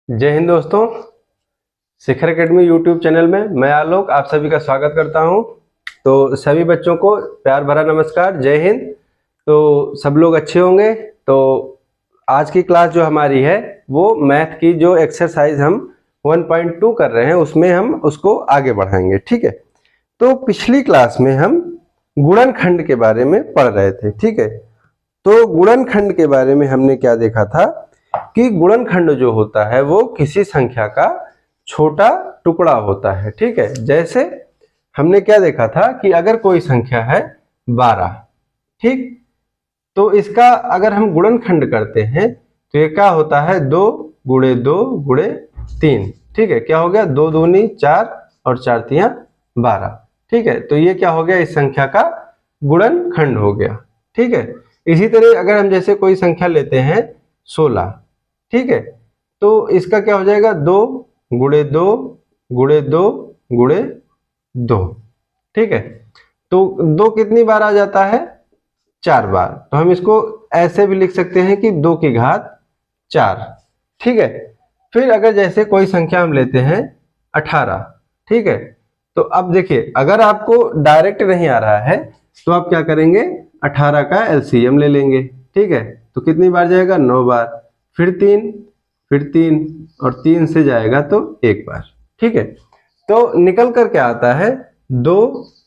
जय हिंद दोस्तों। शिखर academy YouTube channel में मैं आलोक आप सभी का स्वागत करता हूं। तो सभी बच्चों को प्यार भरा नमस्कार, जय हिंद। तो सब लोग अच्छे होंगे। तो आज की क्लास जो हमारी है वो मैथ की जो एक्सरसाइज हम 1.2 कर रहे हैं उसमें हम उसको आगे बढ़ाएंगे, ठीक है। तो पिछली क्लास में हम गुणनखंड के बारे में पढ़ रहे थे, ठीक है। तो गुणनखंड के बारे में हमने क्या देखा था कि गुणनखंड जो होता है वो किसी संख्या का छोटा टुकड़ा होता है, ठीक है। जैसे हमने क्या देखा था कि अगर कोई संख्या है 12, ठीक, तो इसका अगर हम गुणनखंड करते हैं तो ये क्या होता है 2 गुणे 2 गुणे 3, ठीक है। क्या हो गया 2 दूनी 4 और 4 तियां 12, ठीक है। तो ये क्या हो गया, इस संख्या का गुणनखंड हो गया, ठीक है। इसी तरह अगर हम जैसे कोई संख्या लेते हैं 16, ठीक है, तो इसका क्या हो जाएगा 2 गुणे 2 गुणे 2 गुणे 2, ठीक है। तो 2 कितनी बार आ जाता है 4 बार। तो हम इसको ऐसे भी लिख सकते हैं कि 2 की घात 4, ठीक है। फिर अगर जैसे कोई संख्या हम लेते हैं 18, ठीक है। तो अब देखिए अगर आपको डायरेक्ट नहीं आ रहा है तो आप क्या करेंगे 18 का एलसीएम ले लेंगे, ठीक है। तो कितनी बार जाएगा 9 बार, फिर 3 और 3 से जाएगा तो 1 बार, ठीक है। तो निकल कर क्या आता है 2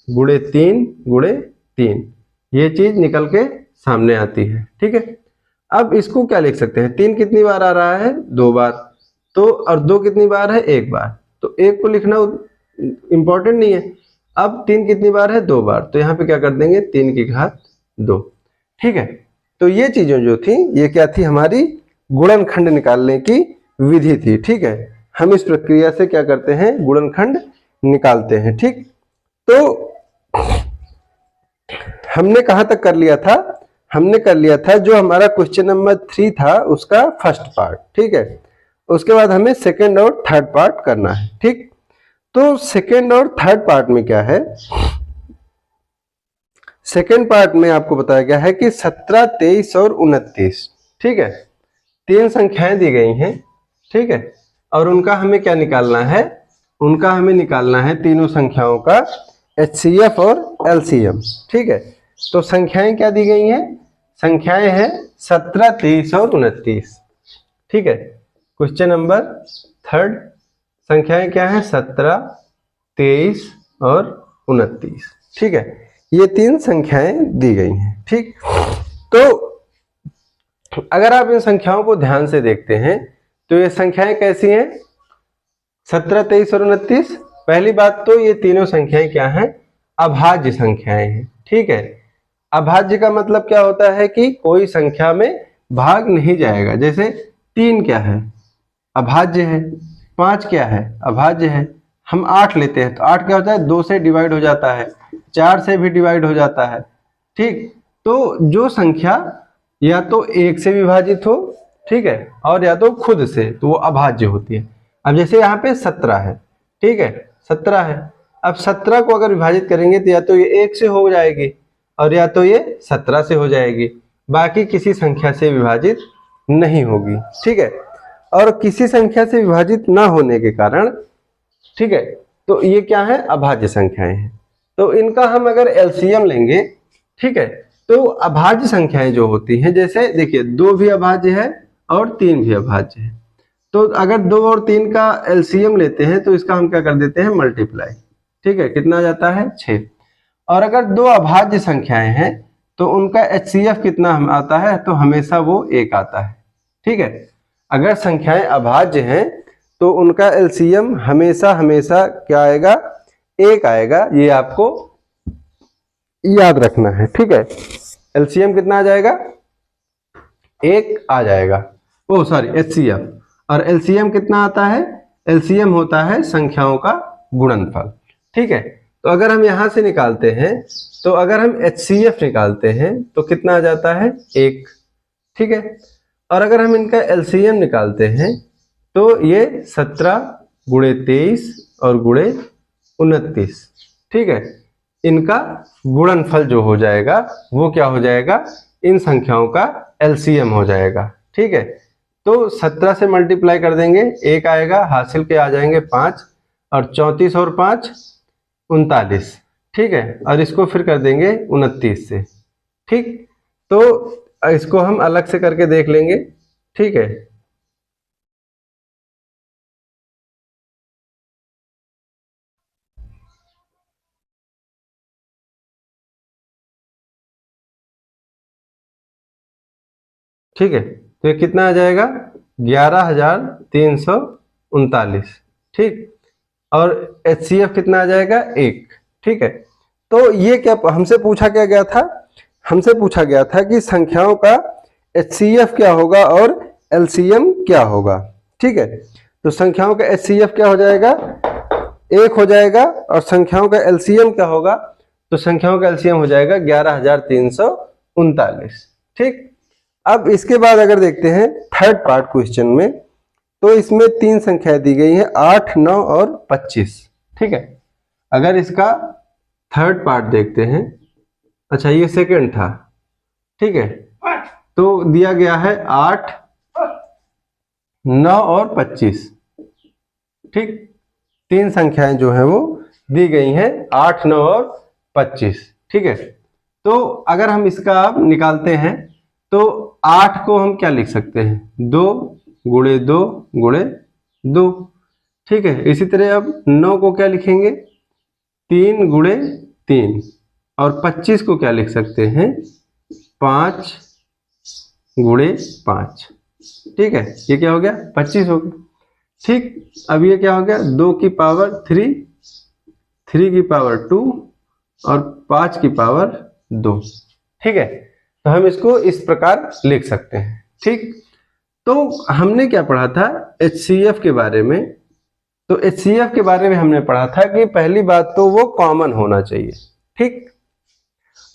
गुणे 3 गुणे 3, ये चीज निकल के सामने आती है, ठीक है। अब इसको क्या लिख सकते हैं, 3 कितनी बार आ रहा है 2 बार, तो और 2 कितनी बार है 1 बार, तो 1 को लिखना इंपॉर्टेंट नहीं है। अब 3 कितनी बार है 2 बार, तो यहाँ पे क्या कर देंगे 3 की घात 2, ठीक है। तो ये चीजें जो थी ये क्या थी, हमारी गुणनखंड निकालने की विधि थी, ठीक है। हम इस प्रक्रिया से क्या करते हैं गुणनखंड निकालते हैं, ठीक। तो हमने कहां तक कर लिया था, हमने कर लिया था जो हमारा क्वेश्चन नंबर 3 था उसका फर्स्ट पार्ट, ठीक है। उसके बाद हमें सेकंड और थर्ड पार्ट करना है, ठीक। तो सेकंड और थर्ड पार्ट में क्या है, सेकंड पार्ट में आपको बताया गया है कि 17, 23 और 29, ठीक है, 3 संख्याएं दी गई हैं, ठीक है। और उनका हमें क्या निकालना है, उनका हमें निकालना है तीनों संख्याओं का एचसीएफ और एलसीएम, ठीक है। तो संख्याएं क्या दी गई हैं, संख्याएं हैं 17, 23 और 29, ठीक है। क्वेश्चन नंबर थर्ड, संख्याएं क्या है 17, 23 और 29, ठीक है। ये 3 संख्याएं दी गई हैं, ठीक। तो अगर आप इन संख्याओं को ध्यान से देखते हैं तो ये संख्याएं कैसी हैं 17, 23 और 29। पहली बात तो ये तीनों संख्याएं क्या हैं, अभाज्य संख्याएं हैं, ठीक है। अभाज्य का मतलब क्या होता है कि कोई संख्या में भाग नहीं जाएगा। जैसे 3 क्या है अभाज्य है, 5 क्या है अभाज्य है। हम 8 लेते हैं तो 8 क्या होता है 2 से डिवाइड हो जाता है, 4 से भी डिवाइड हो जाता है, ठीक। तो जो संख्या या तो 1 से विभाजित हो, ठीक है, और या तो खुद से, तो वो अभाज्य होती है। अब जैसे यहाँ पे 17 है, ठीक है, 17 है। अब 17 को अगर विभाजित करेंगे तो या तो ये 1 से हो जाएगी और या तो ये 17 से हो जाएगी, बाकी किसी संख्या से विभाजित नहीं होगी, ठीक है। और किसी संख्या से विभाजित ना होने के कारण, ठीक है, तो ये क्या है अभाज्य संख्याएं हैं। तो इनका हम अगर एलसीएम लेंगे, ठीक है, तो अभाज्य संख्याएं जो होती हैं, जैसे देखिए 2 भी अभाज्य है और 3 भी अभाज्य है। तो अगर 2 और 3 का एलसीएम लेते हैं तो इसका हम क्या कर देते हैं मल्टीप्लाई, ठीक है, कितना जाता है 6। और अगर 2 अभाज्य संख्याएं हैं तो उनका एचसीएफ कितना आता है, तो हमेशा वो 1 आता है, ठीक है। अगर संख्याएं अभाज्य हैं तो उनका एलसीएम हमेशा हमेशा क्या आएगा 1 आएगा, ये आपको याद रखना है, ठीक है। एलसीएम कितना आ जाएगा 1 आ जाएगा, ओ सॉरी एचसीएफ। और एलसीएम कितना आता है, एलसीएम होता है संख्याओं का गुणनफल, ठीक है। तो अगर हम यहां से निकालते हैं तो अगर हम एचसीएफ निकालते हैं तो कितना आ जाता है 1, ठीक है। और अगर हम इनका एलसीएम निकालते हैं तो ये 17 गुणे 23 और गुणे 29, ठीक है, इनका गुणनफल जो हो जाएगा वो क्या हो जाएगा इन संख्याओं का एलसीएम हो जाएगा, ठीक है। तो 17 से मल्टीप्लाई कर देंगे, 1 आएगा, हासिल के आ जाएंगे 5, और 34 और 5 39, ठीक है, और इसको फिर कर देंगे 29 से। ठीक, तो इसको हम अलग से करके देख लेंगे। ठीक है, ठीक है, तो ये कितना आ जाएगा, 11,339। ठीक, और HCF कितना आ जाएगा, 1। ठीक है, तो ये क्या हमसे पूछा क्या गया था, हमसे पूछा गया था कि संख्याओं का HCF क्या होगा और LCM क्या होगा। ठीक है, तो संख्याओं का HCF क्या हो जाएगा, 1 हो जाएगा, और संख्याओं का LCM क्या होगा, तो संख्याओं का LCM हो जाएगा 11,339। ठीक, अब इसके बाद अगर देखते हैं थर्ड पार्ट क्वेश्चन में, तो इसमें 3 संख्याएं दी गई हैं, 8, 9 और 25। ठीक है, अगर इसका थर्ड पार्ट देखते हैं, अच्छा ये सेकंड था। ठीक है, तो दिया गया है 8, 9 और 25। ठीक, 3 संख्याएं जो है वो दी गई हैं, 8, 9 और 25। ठीक है, तो अगर हम इसका अब निकालते हैं, तो 8 को हम क्या लिख सकते हैं, 2 गुणे 2 गुणे 2। ठीक है, इसी तरह अब 9 को क्या लिखेंगे, 3 गुणे 3, और 25 को क्या लिख सकते हैं, 5 गुणे 5। ठीक है, ये क्या हो गया, 25 हो गया। ठीक, अब ये क्या हो गया, 2 की पावर 3, 3 की पावर 2 और 5 की पावर 2। ठीक है, तो हम इसको इस प्रकार लिख सकते हैं। ठीक, तो हमने क्या पढ़ा था HCF के बारे में, तो HCF के बारे में हमने पढ़ा था कि पहली बात तो वो कॉमन होना चाहिए। ठीक,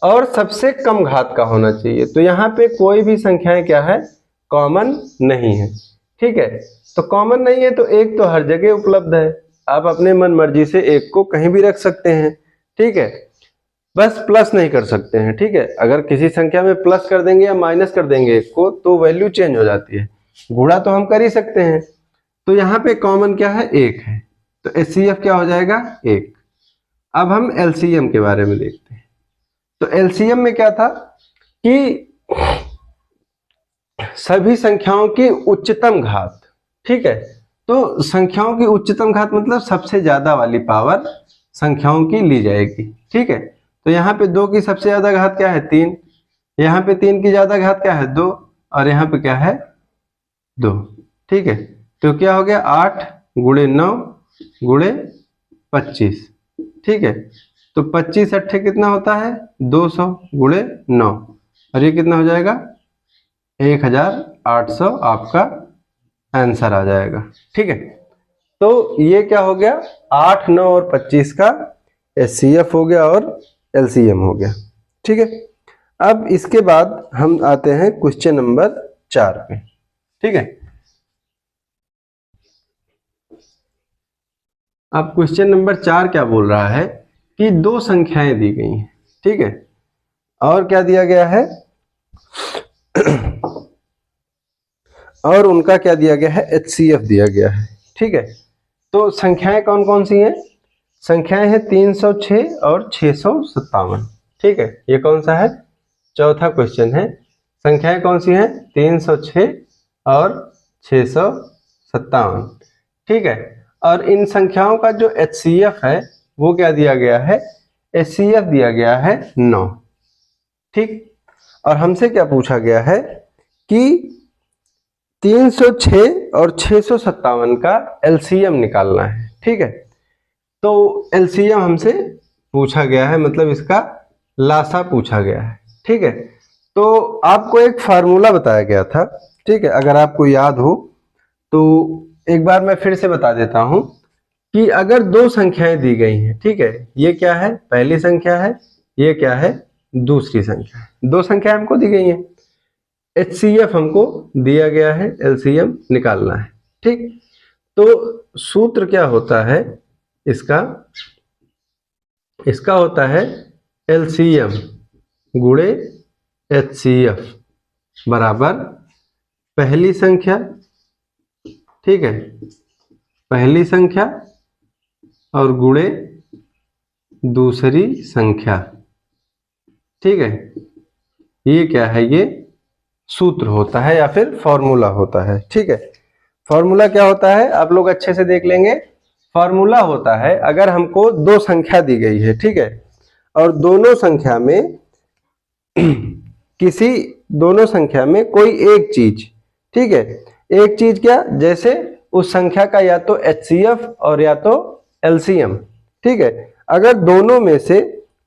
और सबसे कम घात का होना चाहिए। तो यहाँ पे कोई भी संख्याएं क्या है, कॉमन नहीं है। ठीक है, तो कॉमन नहीं है तो 1 तो हर जगह उपलब्ध है, आप अपने मन मर्जी से 1 को कहीं भी रख सकते हैं। ठीक है, बस प्लस नहीं कर सकते हैं। ठीक है, अगर किसी संख्या में प्लस कर देंगे या माइनस कर देंगे 1 को, तो वैल्यू चेंज हो जाती है। गुणा तो हम कर ही सकते हैं, तो यहाँ पे कॉमन क्या है, 1 है, तो HCF क्या हो जाएगा, 1। अब हम LCM के बारे में देखते हैं। तो LCM में क्या था कि सभी संख्याओं की उच्चतम घात। ठीक है, तो संख्याओं की उच्चतम घात मतलब सबसे ज्यादा वाली पावर संख्याओं की ली जाएगी। ठीक है, तो यहाँ पे 2 की सबसे ज्यादा घात क्या है, 3, यहाँ पे 3 की ज्यादा घात क्या है, 2, और यहाँ पे क्या है, 2। ठीक है, तो क्या हो गया, 8 गुणे 9 गुणे 25। ठीक है, तो 25 अट्ठे कितना होता है, 200 गुणे 9, और ये कितना हो जाएगा, 1800 आपका आंसर आ जाएगा। ठीक है, तो ये क्या हो गया, 8, 9 और 25 का HCF हो गया और LCM हो गया। ठीक है, अब इसके बाद हम आते हैं क्वेश्चन नंबर 4 पे। ठीक है, अब क्वेश्चन नंबर 4 क्या बोल रहा है कि 2 संख्याएं दी गई हैं। ठीक है, और क्या दिया गया है और उनका क्या दिया गया है, HCF दिया गया है। ठीक है, तो संख्याएं कौन कौन सी हैं, संख्याएं हैं 306 और 657। ठीक है, ये कौन सा है, चौथा क्वेश्चन है। संख्याएं कौन सी हैं, 306 और 657। ठीक है, और इन संख्याओं का जो HCF है वो क्या दिया गया है, HCF दिया गया है 9। ठीक, और हमसे क्या पूछा गया है कि 306 और 657 का LCM निकालना है। ठीक है, तो LCM हमसे पूछा गया है, मतलब इसका लासा पूछा गया है। ठीक है, तो आपको एक फार्मूला बताया गया था। ठीक है, अगर आपको याद हो तो एक बार मैं फिर से बता देता हूं कि अगर 2 संख्याएं दी गई हैं, ठीक है, ये क्या है, पहली संख्या है, ये क्या है, दूसरी संख्या है। 2 संख्याएं हमको दी गई हैं, HCF हमको दिया गया है, LCM निकालना है। ठीक, तो सूत्र क्या होता है इसका, इसका होता है LCM गुणे HCF बराबर पहली संख्या ठीक है, पहली संख्या और गुणे दूसरी संख्या। ठीक है, ये क्या है, ये सूत्र होता है या फिर फॉर्मूला होता है। ठीक है, फॉर्मूला क्या होता है आप लोग अच्छे से देख लेंगे। फॉर्मूला होता है अगर हमको दो संख्या दी गई है, ठीक है, और दोनों संख्या में दोनों संख्या में कोई एक चीज, ठीक है, एक चीज क्या, जैसे उस संख्या का या तो HCF और या तो LCM। ठीक है, अगर दोनों में से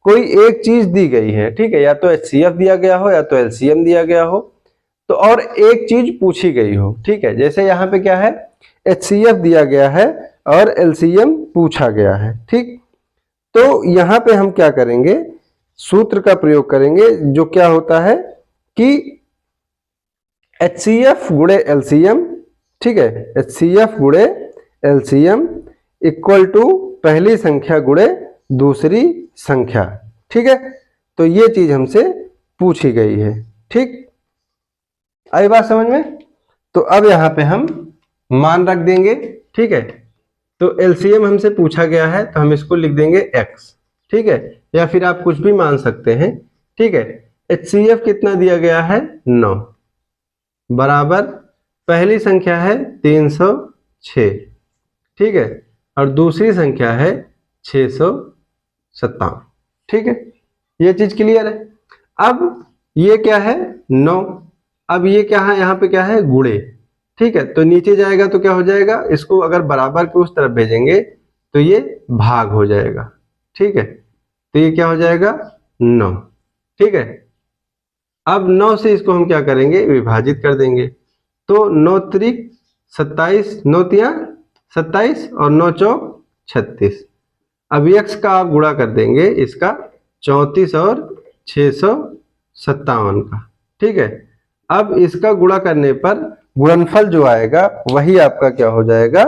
कोई एक चीज दी गई है, ठीक है, या तो HCF दिया गया हो या तो LCM दिया गया हो, तो और एक चीज पूछी गई हो। ठीक है, जैसे यहाँ पे क्या है, HCF दिया गया है और LCM पूछा गया है। ठीक, तो यहाँ पे हम क्या करेंगे, सूत्र का प्रयोग करेंगे, जो क्या होता है कि HCF गुणे LCM, ठीक है, HCF गुणे LCM इक्वल टू पहली संख्या गुणे दूसरी संख्या। ठीक है, तो ये चीज हमसे पूछी गई है। ठीक, आई बात समझ में। तो अब यहाँ पे हम मान रख देंगे। ठीक है, तो LCM हमसे पूछा गया है तो हम इसको लिख देंगे x। ठीक है, या फिर आप कुछ भी मान सकते हैं। ठीक है, HCF कितना दिया गया है, 9, बराबर पहली संख्या है 306, ठीक है, और दूसरी संख्या है 657। ठीक है, ये चीज क्लियर है। अब ये क्या है, 9, अब ये क्या है, यहाँ पे क्या है, गुणे। ठीक है, तो नीचे जाएगा तो क्या हो जाएगा, इसको अगर बराबर के उस तरफ भेजेंगे तो ये भाग हो जाएगा। ठीक है, तो ये क्या हो जाएगा, 9। ठीक है, अब 9 से इसको हम क्या करेंगे, विभाजित कर देंगे। तो 9 त्रिक 27, 9 तिया 27 और 9 चौक 36। अब x का आप गुणा कर देंगे इसका 34 और 657 का। ठीक है, अब इसका गुणा करने पर गुणनफल जो आएगा वही आपका क्या हो जाएगा,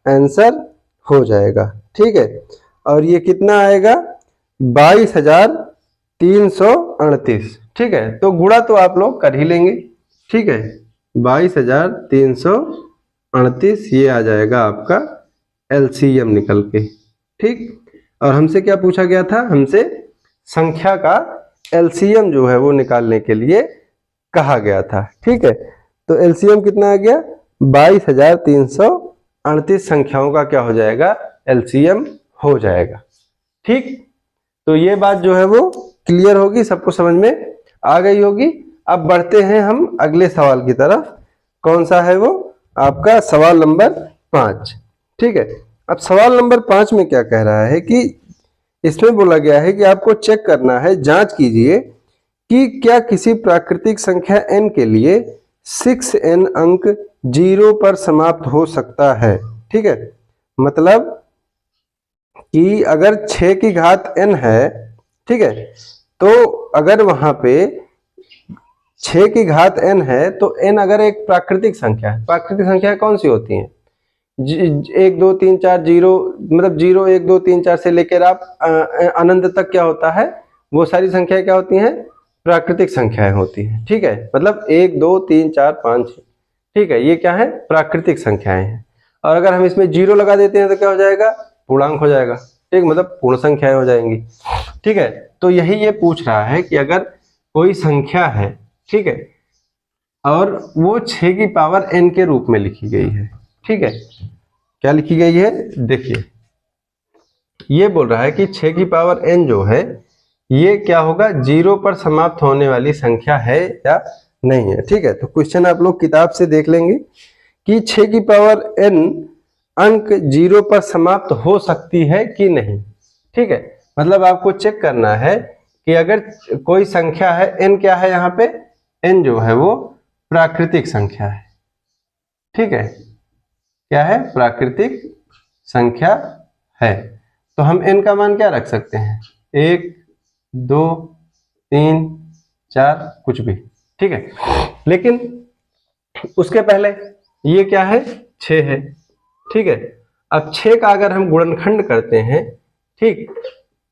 आंसर हो जाएगा। ठीक है, और ये कितना आएगा, 22,338। ठीक है, तो गुणा तो आप लोग कर ही लेंगे। ठीक है, 22,338 ये आ जाएगा आपका LCM निकल के। ठीक, और हमसे क्या पूछा गया था, हमसे संख्या का LCM जो है वो निकालने के लिए कहा गया था। ठीक है, तो LCM कितना आ गया, 22,338 संख्याओं का क्या हो जाएगा, LCM हो जाएगा। ठीक, तो ये बात जो है वो क्लियर होगी, सबको समझ में आ गई होगी। अब बढ़ते हैं हम अगले सवाल की तरफ। कौन सा है वो, आपका सवाल नंबर 5। ठीक है, अब सवाल नंबर 5 में क्या कह रहा है कि इसमें बोला गया है कि आपको चेक करना है, जांच कीजिए कि क्या किसी प्राकृतिक संख्या n के लिए 6n अंक 0 पर समाप्त हो सकता है। ठीक है, मतलब कि अगर 6 की घात n है, ठीक है, तो अगर वहां पे 6 की घात n है तो n अगर एक प्राकृतिक संख्या है, प्राकृतिक संख्या कौन सी होती है, 1 2 3 4 0, मतलब 0 1 2 3 4 से लेकर आप अनंत तक क्या होता है, वो सारी संख्याएं क्या होती हैं, प्राकृतिक संख्याएं होती हैं। ठीक है, मतलब 1 2 3 4 5 6, ठीक है, ये क्या है, प्राकृतिक संख्याएं हैं। और अगर हम इसमें 0 लगा देते हैं तो क्या हो जाएगा, पूर्णांक हो जाएगा। ठीक, मतलब पूर्ण संख्याएं हो जाएंगी। ठीक है, तो यही ये पूछ रहा है कि अगर कोई संख्या है, ठीक है, और वो 6 की पावर n के रूप में लिखी गई है। ठीक है, क्या लिखी गई है, देखिए ये बोल रहा है कि 6 की पावर n जो है ये क्या होगा, 0 पर समाप्त होने वाली संख्या है या नहीं है। ठीक है, तो क्वेश्चन आप लोग किताब से देख लेंगे कि 6 की पावर n अंक 0 पर समाप्त हो सकती है कि नहीं। ठीक है, मतलब आपको चेक करना है कि अगर कोई संख्या है, n क्या है, यहाँ पे n जो है वो प्राकृतिक संख्या है। ठीक है, क्या है, प्राकृतिक संख्या है, तो हम n का मान क्या रख सकते हैं, 1 2 3 4 कुछ भी। ठीक है, लेकिन उसके पहले ये क्या है, 6 है। ठीक है, अब 6 का अगर हम गुणनखंड करते हैं, ठीक,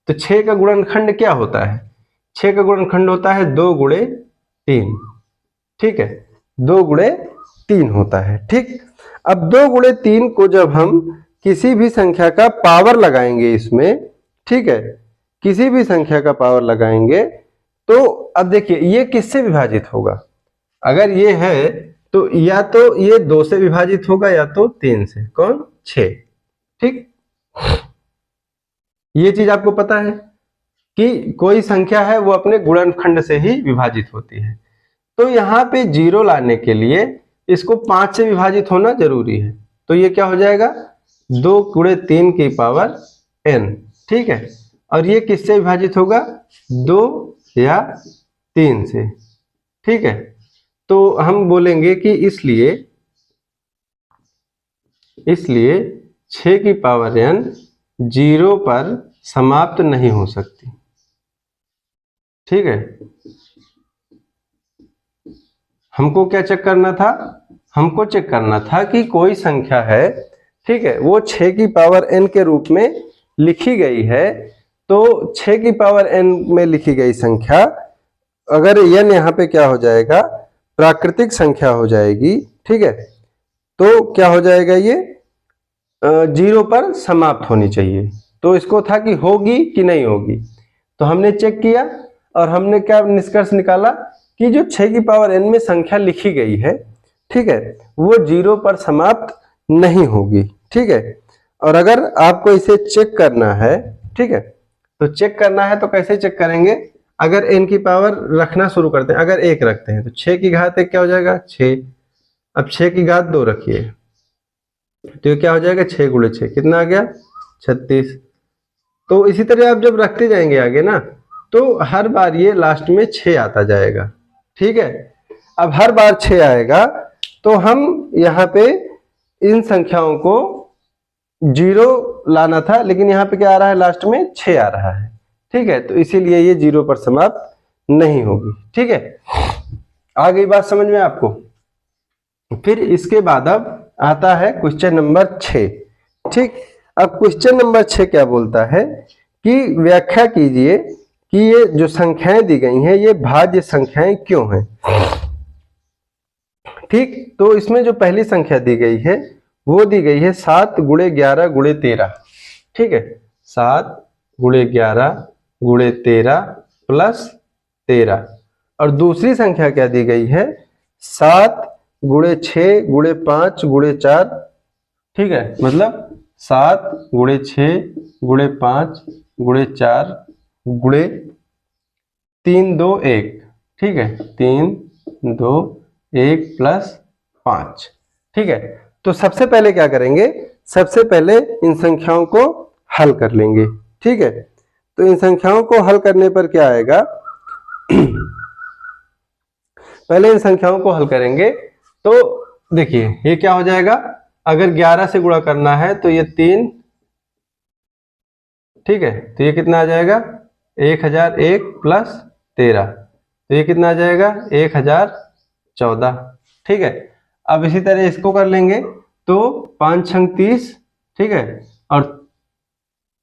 तो 6 का गुणनखंड क्या होता है, 6 का गुणनखंड होता है 2 × 3। ठीक है, 2 × 3 होता है। ठीक, अब 2 गुणे 3 को जब हम किसी भी संख्या का पावर लगाएंगे इसमें, ठीक है, किसी भी संख्या का पावर लगाएंगे तो अब देखिए ये किससे विभाजित होगा। अगर ये है तो या तो ये 2 से विभाजित होगा या तो 3 से। कौन? 6। ठीक, ये चीज आपको पता है कि कोई संख्या है वो अपने गुणनखंड से ही विभाजित होती है। तो यहाँ पे 0 लाने के लिए इसको 5 से विभाजित होना जरूरी है। तो ये क्या हो जाएगा? 2 गुणे 3 की पावर n। ठीक है, और ये किससे विभाजित होगा? 2 या 3 से। ठीक है, तो हम बोलेंगे कि इसलिए 6 की पावर n 0 पर समाप्त नहीं हो सकती। ठीक है, हमको क्या चेक करना था? हमको चेक करना था कि कोई संख्या है, ठीक है, वो 6 की पावर n के रूप में लिखी गई है। तो 6 की पावर n में लिखी गई संख्या, अगर n यहाँ पे क्या हो जाएगा? प्राकृतिक संख्या हो जाएगी। ठीक है, तो क्या हो जाएगा? ये 0 पर समाप्त होनी चाहिए। तो इसको था कि होगी कि नहीं होगी, तो हमने चेक किया और हमने क्या निष्कर्ष निकाला कि जो 6 की पावर n में संख्या लिखी गई है, ठीक है, वो 0 पर समाप्त नहीं होगी। ठीक है, और अगर आपको इसे चेक करना है, ठीक है, तो चेक करना है तो कैसे चेक करेंगे? अगर n की पावर रखना शुरू करते हैं, अगर 1 रखते हैं तो 6 की घात 1 क्या हो जाएगा? 6। अब 6 की घात 2 रखिए तो ये क्या हो जाएगा? 6 गुणे 6 कितना आ गया? 36। तो इसी तरह आप जब रखते जाएंगे आगे ना, तो हर बार ये लास्ट में 6 आता जाएगा। ठीक है, अब हर बार 6 आएगा तो हम यहाँ पे इन संख्याओं को 0 लाना था, लेकिन यहाँ पे क्या आ रहा है? लास्ट में 6 आ रहा है। ठीक है, तो इसीलिए ये 0 पर समाप्त नहीं होगी। ठीक है, आ गई बात समझ में आपको? फिर इसके बाद अब आता है क्वेश्चन नंबर 6। ठीक, अब क्वेश्चन नंबर 6 क्या बोलता है कि व्याख्या कीजिए कि ये जो संख्याएं दी गई हैं ये भाज्य संख्याएं क्यों हैं। ठीक, तो इसमें जो पहली संख्या दी गई है वो दी गई है 7 गुणे 11 गुणे 13। ठीक है, 7 गुणे 11 गुणे 13 प्लस 13। और दूसरी संख्या क्या दी गई है? 7 गुणे 6 गुणे 5 गुणे 4। ठीक है, मतलब 7 गुणे 6 गुणे 5 गुणे 4 गुणे 3 2 1। ठीक है, 3 2 1 प्लस 5। ठीक है, तो सबसे पहले क्या करेंगे? सबसे पहले इन संख्याओं को हल कर लेंगे। ठीक है, तो इन संख्याओं को हल करने पर क्या आएगा? पहले इन संख्याओं को हल करेंगे तो देखिए ये क्या हो जाएगा? अगर 11 से गुणा करना है तो ये 3। ठीक है, तो ये कितना आ जाएगा? 1001 प्लस 13, तो ये कितना आ जाएगा? 1014। ठीक है, अब इसी तरह इसको कर लेंगे तो 5 छंग 30। ठीक है, और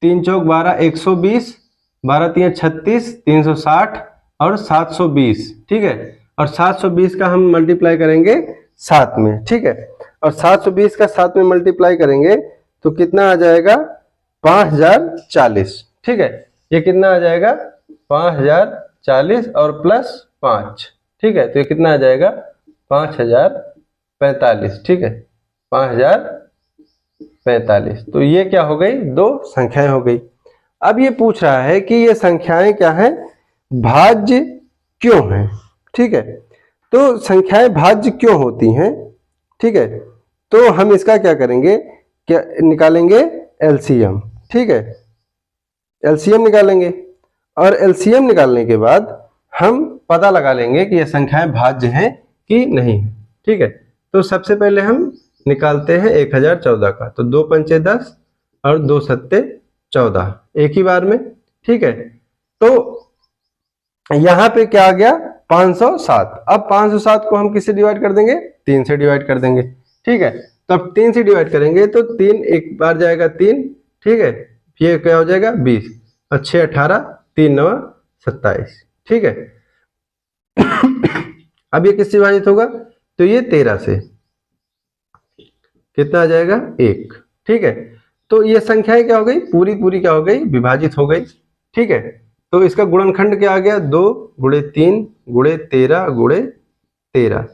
3 चौक 12 120, 12 तिया 36, 360 और 720। ठीक है, और 720 का हम मल्टीप्लाई करेंगे 7 में। ठीक है, और 720 का 7 में मल्टीप्लाई करेंगे तो कितना आ जाएगा? 5040। ठीक है, ये कितना आ जाएगा? 5040 और प्लस 5। ठीक है, तो ये कितना आ जाएगा? 5045। ठीक है, 5045। तो ये क्या हो गई? 2 संख्याएं हो गई। अब ये पूछ रहा है कि ये संख्याएं क्या हैं? भाज्य क्यों हैं। ठीक है, तो संख्याएं भाज्य क्यों होती हैं? ठीक है, तो हम इसका क्या करेंगे? क्या निकालेंगे? एलसीएम। ठीक है, एलसीएम निकालेंगे और एलसीएम निकालने के बाद हम पता लगा लेंगे कि ये संख्याएं भाज्य हैं कि नहीं है। ठीक है, तो सबसे पहले हम निकालते हैं 1014 का, तो 2 पंचे 10 और 2 सत्ते 14 एक ही बार में। ठीक है, तो यहां पे क्या आ गया? 507। अब 507 को हम किससे डिवाइड कर देंगे? 3 से डिवाइड कर देंगे। ठीक है, तो अब 3 से डिवाइड करेंगे तो 3 एक बार जाएगा 3। ठीक है, ये क्या हो जाएगा? 20 और 6 18, 3 9 27। ठीक है, अब ये किससे विभाजित होगा? तो ये 13 से। कितना आ जाएगा 1। ठीक है, तो ये संख्याएं क्या हो गई, पूरी पूरी क्या हो गई, विभाजित हो गई। ठीक है, तो इसका गुणनखंड क्या आ गया, 2 गुणे 3 गुणे 13 गुणे 13।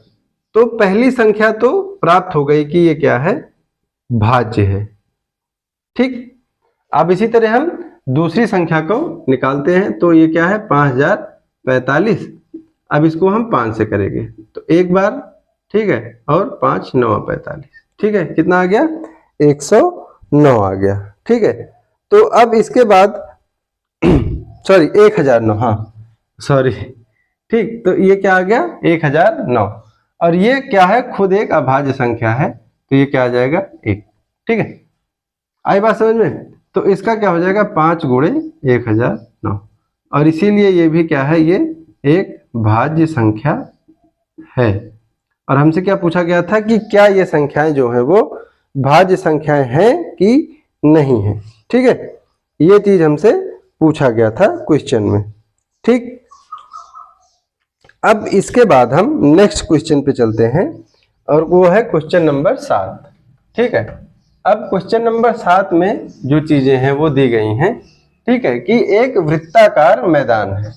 तो पहली संख्या तो प्राप्त हो गई कि ये क्या है, भाज्य है। ठीक, अब इसी तरह हम दूसरी संख्या को निकालते हैं। तो ये क्या है, 5045। अब इसको हम 5 से करेंगे तो एक बार, ठीक है, और 5 9 45। ठीक है, कितना आ गया, 109 आ गया। ठीक है, तो अब इसके बाद सॉरी 1009, हाँ सॉरी, ठीक, तो ये क्या आ गया 1009, और ये क्या है, खुद एक अभाज्य संख्या है, तो ये क्या आ जाएगा 1। ठीक है, आई बात समझ में। तो इसका क्या हो जाएगा, 5 गुणे 1009, और इसीलिए ये भी क्या है, ये एक भाज्य संख्या है। और हमसे क्या पूछा गया था कि क्या ये संख्याएं जो है वो भाज्य संख्याएं हैं कि नहीं है। ठीक है, ये चीज हमसे पूछा गया था क्वेश्चन में। ठीक, अब इसके बाद हम नेक्स्ट क्वेश्चन पे चलते हैं, और वो है क्वेश्चन नंबर 7। ठीक है, अब क्वेश्चन नंबर 7 में जो चीजें हैं वो दी गई हैं। ठीक है, कि एक वृत्ताकार मैदान है।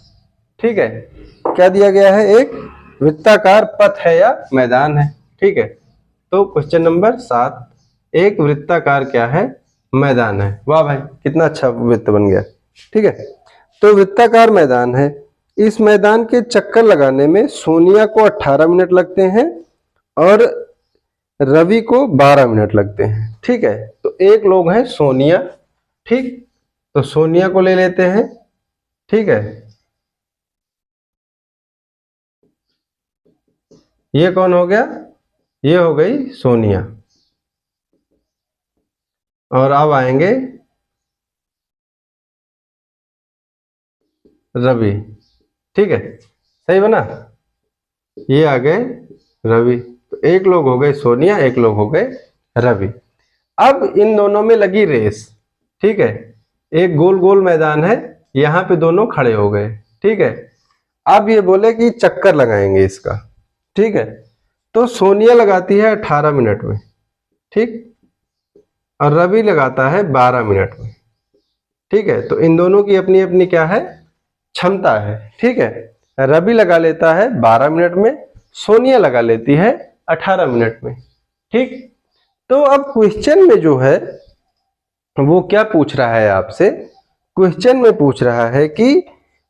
ठीक है, क्या दिया गया है, एक वृत्ताकार पथ है या मैदान है। ठीक है, तो क्वेश्चन नंबर 7, एक वृत्ताकार क्या है, मैदान है। वाह भाई, कितना अच्छा वृत्त बन गया। ठीक है, तो वृत्ताकार मैदान है, इस मैदान के चक्कर लगाने में सोनिया को 18 मिनट लगते हैं और रवि को 12 मिनट लगते हैं। ठीक है, तो एक लोग हैं सोनिया। ठीक, तो सोनिया को ले लेते हैं। ठीक है, ये कौन हो गया, ये हो गई सोनिया, और अब आएंगे रवि। ठीक है, सही बना, ये आ गए रवि। तो एक लोग हो गए सोनिया, एक लोग हो गए रवि। अब इन दोनों में लगी रेस। ठीक है, एक गोल गोल मैदान है, यहाँ पे दोनों खड़े हो गए। ठीक है, अब ये बोले कि चक्कर लगाएंगे इसका। ठीक है, तो सोनिया लगाती है 18 मिनट में। ठीक, और रवि लगाता है 12 मिनट में। ठीक है, तो इन दोनों की अपनी अपनी क्या है, क्षमता है। ठीक है, रवि लगा लेता है 12 मिनट में, सोनिया लगा लेती है 18 मिनट में। ठीक, तो अब क्वेश्चन में जो है वो क्या पूछ रहा है आपसे, क्वेश्चन में पूछ रहा है कि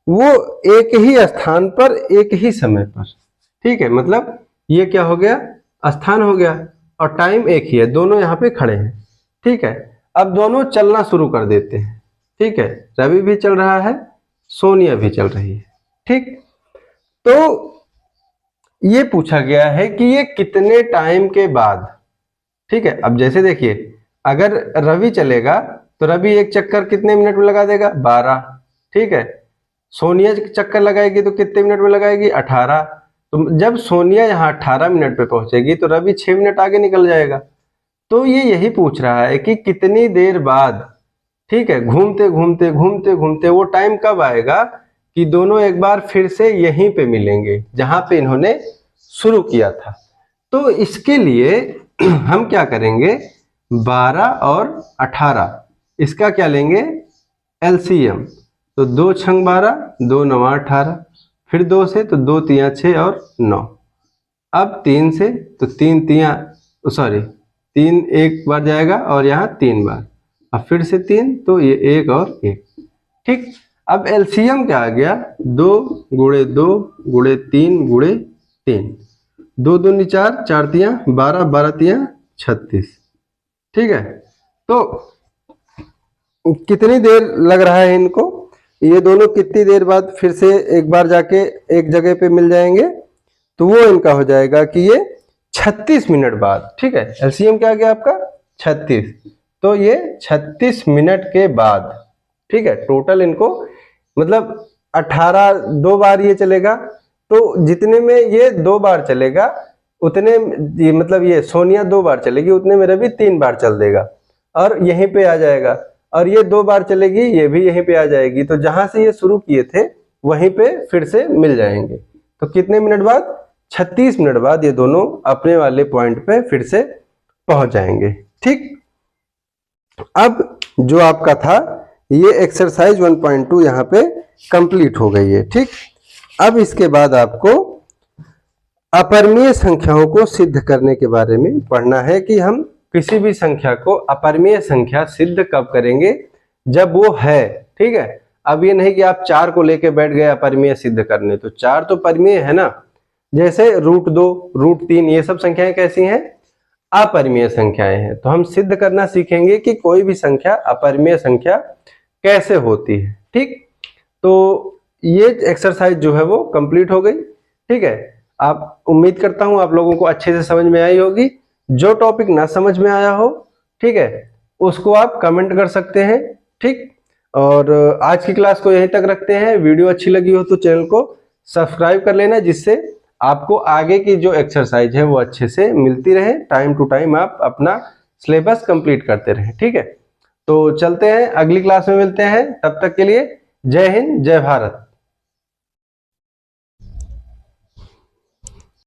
वो एक ही स्थान पर एक ही समय पर। ठीक है, मतलब ये क्या हो गया, स्थान हो गया, और टाइम एक ही है, दोनों यहाँ पे खड़े हैं। ठीक है, अब दोनों चलना शुरू कर देते हैं। ठीक है, रवि भी चल रहा है, सोनिया भी चल रही है। ठीक, तो ये पूछा गया है कि ये कितने टाइम के बाद। ठीक है, अब जैसे देखिए, अगर रवि चलेगा तो रवि एक चक्कर कितने मिनट में लगा देगा, 12। ठीक है, सोनिया चक्कर लगाएगी तो कितने मिनट में लगाएगी, 18। तो जब सोनिया यहाँ 18 मिनट पे पहुंचेगी तो रवि 6 मिनट आगे निकल जाएगा। तो ये यही पूछ रहा है कि कितनी देर बाद, ठीक है, घूमते घूमते घूमते घूमते वो टाइम कब आएगा कि दोनों एक बार फिर से यहीं पे मिलेंगे जहां पे इन्होंने शुरू किया था। तो इसके लिए हम क्या करेंगे, 12 और 18, इसका क्या लेंगे, एलसीएम। तो 2 छंग 12, 2 9 18, फिर 2 से तो 2 तिया 6 और 9। अब 3 से तो 3 तिया सॉरी 3 एक बार जाएगा और यहाँ 3 बार, अब फिर से 3, तो ये 1 और 1। ठीक, अब एलसीएम क्या आ गया, 2 गुणे 2 गुणे 3 गुणे 3, 2 दूनी 4, 4 तिया 12, 12 तिया 36। ठीक है, तो कितनी देर लग रहा है इनको, ये दोनों कितनी देर बाद फिर से एक बार जाके एक जगह पे मिल जाएंगे, तो वो इनका हो जाएगा कि ये 36 मिनट बाद। ठीक है, एलसीएम क्या आ गया आपका 36, तो ये 36 मिनट के बाद। ठीक है, टोटल इनको मतलब 18 2 बार ये चलेगा, तो जितने में ये 2 बार चलेगा उतने ये मतलब ये सोनिया 2 बार चलेगी, उतने में रवि 3 बार चल देगा और यहीं पे आ जाएगा, और ये 2 बार चलेगी, ये भी यहीं पे आ जाएगी। तो जहां से ये शुरू किए थे वहीं पे फिर से मिल जाएंगे। तो कितने मिनट बाद, 36 मिनट बाद ये दोनों अपने वाले पॉइंट पे फिर से पहुंच जाएंगे। ठीक, अब जो आपका था ये एक्सरसाइज 1.2 यहाँ पे कंप्लीट हो गई है। ठीक, अब इसके बाद आपको अपरिमेय संख्याओं को सिद्ध करने के बारे में पढ़ना है कि हम किसी भी संख्या को अपरिमेय संख्या सिद्ध कब करेंगे, जब वो है। ठीक है, अब ये नहीं कि आप 4 को लेके बैठ गए अपरिमेय सिद्ध करने, तो 4 तो परिमेय है ना। जैसे √2, √3 ये सब संख्याएं कैसी हैं, अपरिमेय संख्याएं हैं। तो हम सिद्ध करना सीखेंगे कि कोई भी संख्या अपरिमेय संख्या कैसे होती है। ठीक, तो ये एक्सरसाइज जो है वो कंप्लीट हो गई। ठीक है, आप उम्मीद करता हूं आप लोगों को अच्छे से समझ में आई होगी। जो टॉपिक ना समझ में आया हो, ठीक है, उसको आप कमेंट कर सकते हैं। ठीक, और आज की क्लास को यहीं तक रखते हैं। वीडियो अच्छी लगी हो तो चैनल को सब्सक्राइब कर लेना, जिससे आपको आगे की जो एक्सरसाइज है वो अच्छे से मिलती रहे। टाइम टू टाइम आप अपना सिलेबस कंप्लीट करते रहें। ठीक है, तो चलते हैं, अगली क्लास में मिलते हैं। तब तक के लिए जय हिंद, जय भारत।